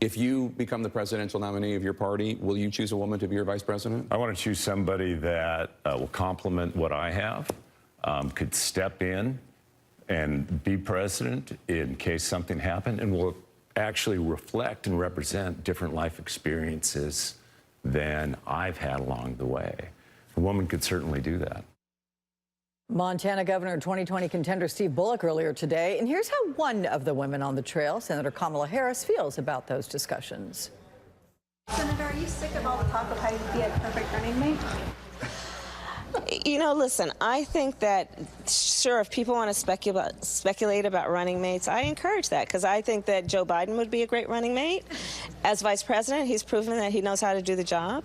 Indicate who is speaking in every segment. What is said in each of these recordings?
Speaker 1: If you become the presidential nominee of your party, will you choose a woman to be your vice president?
Speaker 2: I want to choose somebody that will complement what I have, could step in and be president in case something happened, and will actually reflect and represent different life experiences than I've had along the way. A woman could certainly do that.
Speaker 3: Montana Governor 2020 contender Steve Bullock earlier today. And here's how one of the women on the trail, Senator Kamala Harris, feels about those discussions.
Speaker 4: Senator, are you sick of all the talk of how you'd be a perfect running mate?
Speaker 5: You know, listen, I think that, sure, if people want to speculate about running mates, I encourage that, because I think that Joe Biden would be a great running mate. As vice president, he's proven that he knows how to do the job.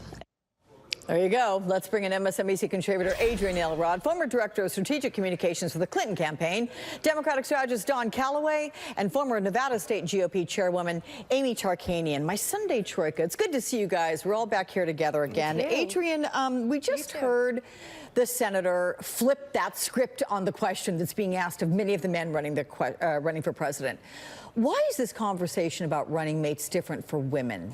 Speaker 3: There you go. Let's bring in MSNBC contributor Adrienne Elrod, former director of strategic communications for the Clinton campaign, Democratic strategist Don Calloway, and former Nevada State GOP chairwoman Amy Tarkanian. My Sunday troika. It's good to see you guys. We're all back here together again. Adrienne, we just heard the senator flip that script on the question that's being asked of many of the men running for president. Why is this conversation about running mates different for women?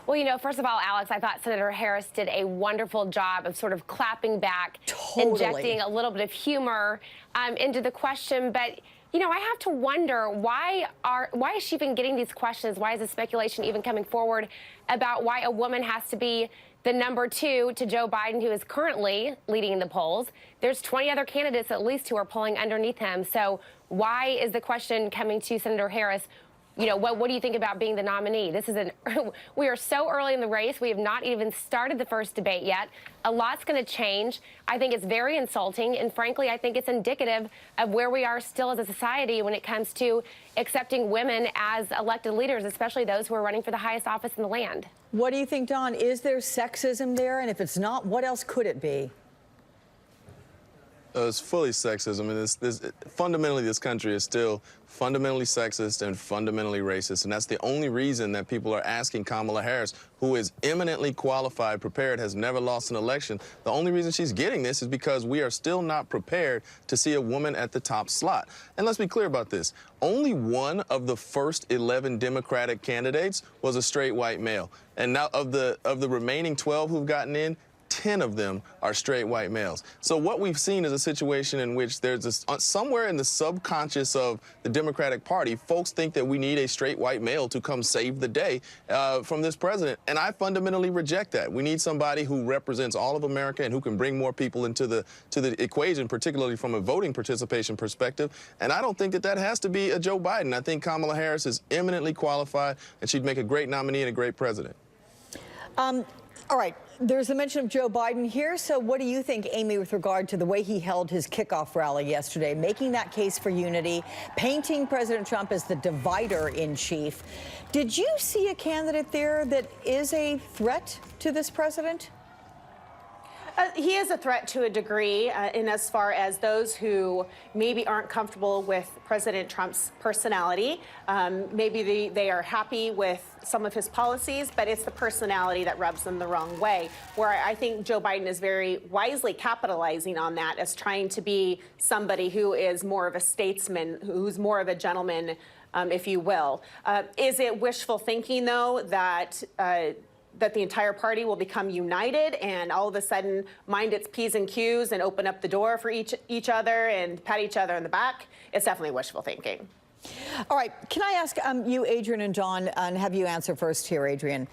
Speaker 6: Well, you know, first of all, Alex, I thought Senator Harris did a wonderful job of sort of clapping back, injecting a little bit of humor into the question. But, you know, I have to wonder, why is she even getting these questions? Why is the speculation even coming forward about why a woman has to be the #2 to Joe Biden, who is currently leading in the polls? There's 20 other candidates at least who are polling underneath him. So why is the question coming to Senator Harris? You know, what do you think about being the nominee? We are so early in the race. We have not even started the first debate yet. A lot's going to change. I think it's very insulting. And frankly, I think it's indicative of where we are still as a society when it comes to accepting women as elected leaders, especially those who are running for the highest office in the land.
Speaker 3: What do you think, Don? Is there sexism there? And if it's not, what else could it be?
Speaker 7: It's fully sexism, and fundamentally this country is still fundamentally sexist and fundamentally racist, and that's the only reason that people are asking Kamala Harris, who is eminently qualified, prepared, has never lost an election. The only reason she's getting this is because we are still not prepared to see a woman at the top slot. And let's be clear about this. Only one of the first 11 Democratic candidates was a straight white male. And now of the remaining 12 who've gotten in, 10 of them are straight white males. So what we've seen is a situation in which there's somewhere in the subconscious of the Democratic Party, folks think that we need a straight white male to come save the day from this president. And I fundamentally reject that. We need somebody who represents all of America and who can bring more people into the equation, particularly from a voting participation perspective. And I don't think that has to be a Joe Biden. I think Kamala Harris is eminently qualified, and she'd make a great nominee and a great president.
Speaker 3: All right. There's a mention of Joe Biden here. So what do you think, Amy, with regard to the way he held his kickoff rally yesterday, making that case for unity, painting President Trump as the divider in chief? Did you see a candidate there that is a threat to this president?
Speaker 4: He is a threat to a degree in as far as those who maybe aren't comfortable with President Trump's personality. Maybe they are happy with some of his policies, but it's the personality that rubs them the wrong way, where I think Joe Biden is very wisely capitalizing on that as trying to be somebody who is more of a statesman, who's more of a gentleman, if you will. Is it wishful thinking, though, that the entire party will become united and all of a sudden mind its P's and Q's and open up the door for each other and pat each other on the back? It's definitely wishful thinking.
Speaker 3: All right. Can I ask you, Adrienne and John, and have you answer first here, Adrienne?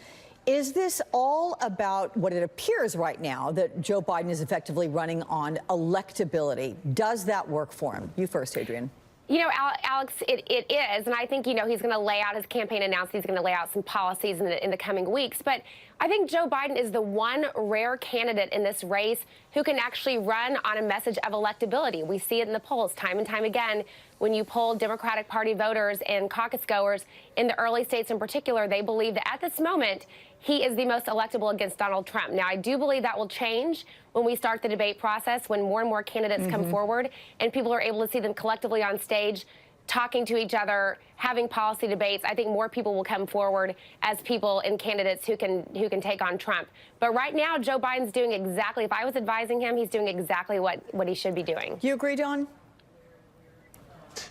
Speaker 3: Is this all about what it appears right now, that Joe Biden is effectively running on electability? Does that work for him? You first, Adrienne.
Speaker 6: You know, Alex, it is, and I think, you know, he's going to lay out his campaign announcement. He's going to lay out some policies in the coming weeks. But I think Joe Biden is the one rare candidate in this race who can actually run on a message of electability. We see it in the polls time and time again. When you poll Democratic Party voters and caucus goers in the early states in particular, they believe that at this moment, he is the most electable against Donald Trump. Now, I do believe that will change when we start the debate process, when more and more candidates come forward and people are able to see them collectively on stage, talking to each other, having policy debates. I think more people will come forward as people and candidates who can take on Trump. But right now, Joe Biden's doing exactly, if I was advising him, he's doing exactly what he should be doing.
Speaker 3: You agree, Don?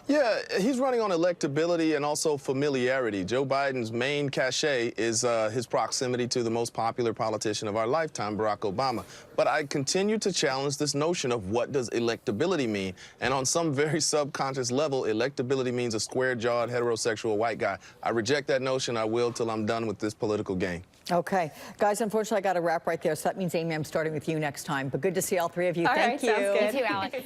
Speaker 7: Yeah, he's running on electability and also familiarity. Joe Biden's main cachet is his proximity to the most popular politician of our lifetime, Barack Obama. But I continue to challenge this notion of what does electability mean? And on some very subconscious level, electability means a square-jawed, heterosexual white guy. I reject that notion. I will till I'm done with this political game.
Speaker 3: Okay. Guys, unfortunately, I got to wrap right there. So that means, Amy, I'm starting with you next time. But good to see all three of you.
Speaker 4: All
Speaker 3: Thank
Speaker 4: right,
Speaker 3: you.
Speaker 4: sounds good.
Speaker 6: You too, Alex.